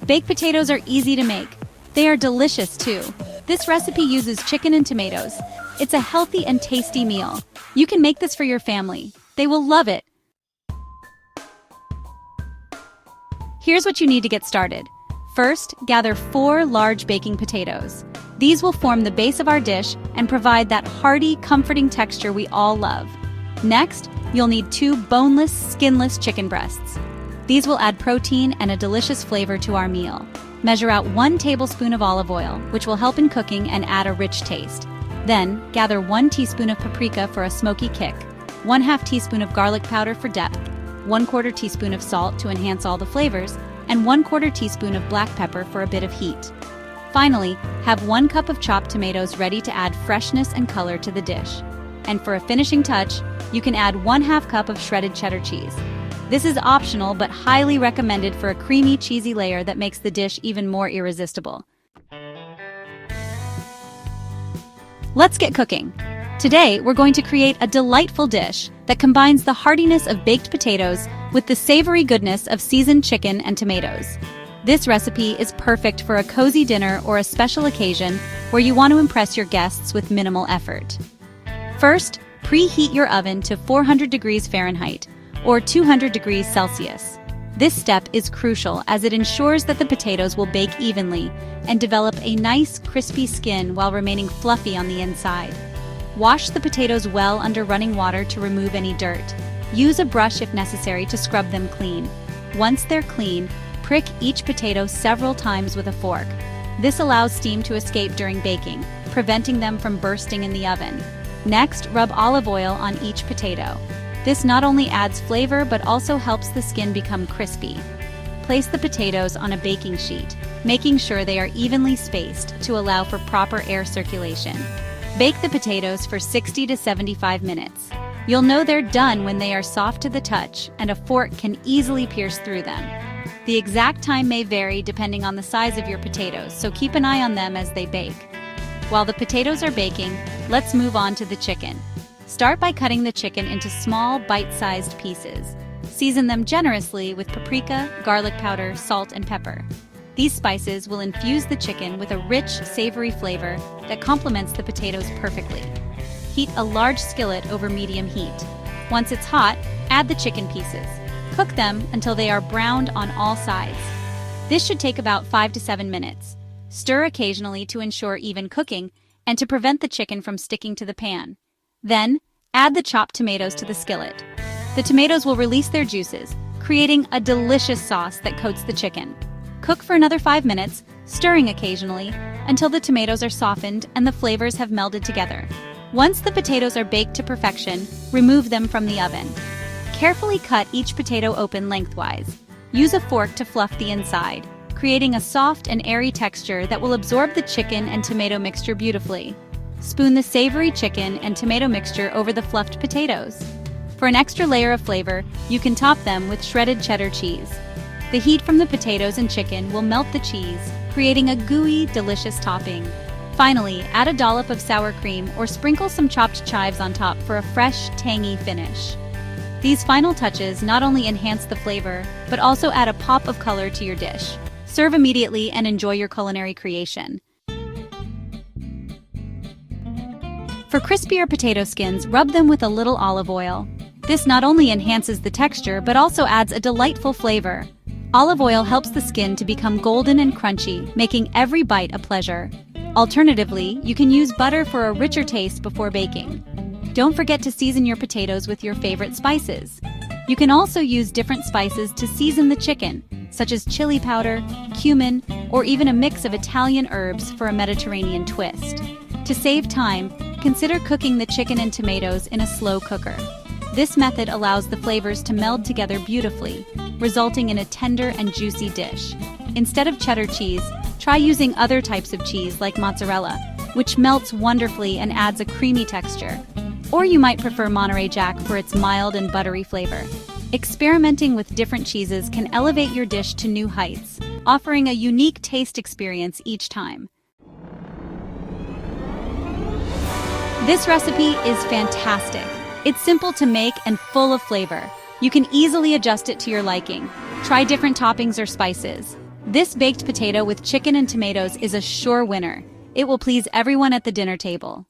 Baked potatoes are easy to make. They are delicious too. This recipe uses chicken and tomatoes. It's a healthy and tasty meal. You can make this for your family. They will love it. Here's what you need to get started. First, gather 4 large baking potatoes. These will form the base of our dish and provide that hearty, comforting texture we all love. Next, you'll need 2 boneless, skinless chicken breasts. These will add protein and a delicious flavor to our meal. Measure out 1 tablespoon of olive oil, which will help in cooking and add a rich taste. Then, gather 1 teaspoon of paprika for a smoky kick, 1/2 teaspoon of garlic powder for depth, 1/4 teaspoon of salt to enhance all the flavors, and 1/4 teaspoon of black pepper for a bit of heat. Finally, have 1 cup of chopped tomatoes ready to add freshness and color to the dish. And for a finishing touch, you can add 1/2 cup of shredded cheddar cheese. This is optional but highly recommended for a creamy, cheesy layer that makes the dish even more irresistible. Let's get cooking. Today, we're going to create a delightful dish that combines the heartiness of baked potatoes with the savory goodness of seasoned chicken and tomatoes. This recipe is perfect for a cozy dinner or a special occasion where you want to impress your guests with minimal effort. First, preheat your oven to 400 degrees Fahrenheit or 200 degrees Celsius. This step is crucial as it ensures that the potatoes will bake evenly and develop a nice, crispy skin while remaining fluffy on the inside. Wash the potatoes well under running water to remove any dirt. Use a brush if necessary to scrub them clean. Once they're clean, prick each potato several times with a fork. This allows steam to escape during baking, preventing them from bursting in the oven. Next, rub olive oil on each potato. This not only adds flavor but also helps the skin become crispy. Place the potatoes on a baking sheet, making sure they are evenly spaced to allow for proper air circulation. Bake the potatoes for 60 to 75 minutes. You'll know they're done when they are soft to the touch and a fork can easily pierce through them. The exact time may vary depending on the size of your potatoes, so keep an eye on them as they bake. While the potatoes are baking, let's move on to the chicken. Start by cutting the chicken into small, bite-sized pieces. Season them generously with paprika, garlic powder, salt, and pepper. These spices will infuse the chicken with a rich, savory flavor that complements the potatoes perfectly. Heat a large skillet over medium heat. Once it's hot, add the chicken pieces. Cook them until they are browned on all sides. This should take about 5 to 7 minutes. Stir occasionally to ensure even cooking and to prevent the chicken from sticking to the pan. Then, add the chopped tomatoes to the skillet. The tomatoes will release their juices, creating a delicious sauce that coats the chicken. Cook for another 5 minutes, stirring occasionally, until the tomatoes are softened and the flavors have melded together. Once the potatoes are baked to perfection, remove them from the oven. Carefully cut each potato open lengthwise. Use a fork to fluff the inside, creating a soft and airy texture that will absorb the chicken and tomato mixture beautifully. Spoon the savory chicken and tomato mixture over the fluffed potatoes. For an extra layer of flavor, you can top them with shredded cheddar cheese. The heat from the potatoes and chicken will melt the cheese, creating a gooey, delicious topping. Finally, add a dollop of sour cream or sprinkle some chopped chives on top for a fresh, tangy finish. These final touches not only enhance the flavor, but also add a pop of color to your dish. Serve immediately and enjoy your culinary creation. For crispier potato skins, rub them with a little olive oil. This not only enhances the texture, but also adds a delightful flavor. Olive oil helps the skin to become golden and crunchy, making every bite a pleasure. Alternatively, you can use butter for a richer taste before baking. Don't forget to season your potatoes with your favorite spices. You can also use different spices to season the chicken, such as chili powder, cumin, or even a mix of Italian herbs for a Mediterranean twist. To save time, consider cooking the chicken and tomatoes in a slow cooker. This method allows the flavors to meld together beautifully, resulting in a tender and juicy dish. Instead of cheddar cheese, try using other types of cheese like mozzarella, which melts wonderfully and adds a creamy texture. Or you might prefer Monterey Jack for its mild and buttery flavor. Experimenting with different cheeses can elevate your dish to new heights, offering a unique taste experience each time. This recipe is fantastic. It's simple to make and full of flavor. You can easily adjust it to your liking. Try different toppings or spices. This baked potato with chicken and tomatoes is a sure winner. It will please everyone at the dinner table.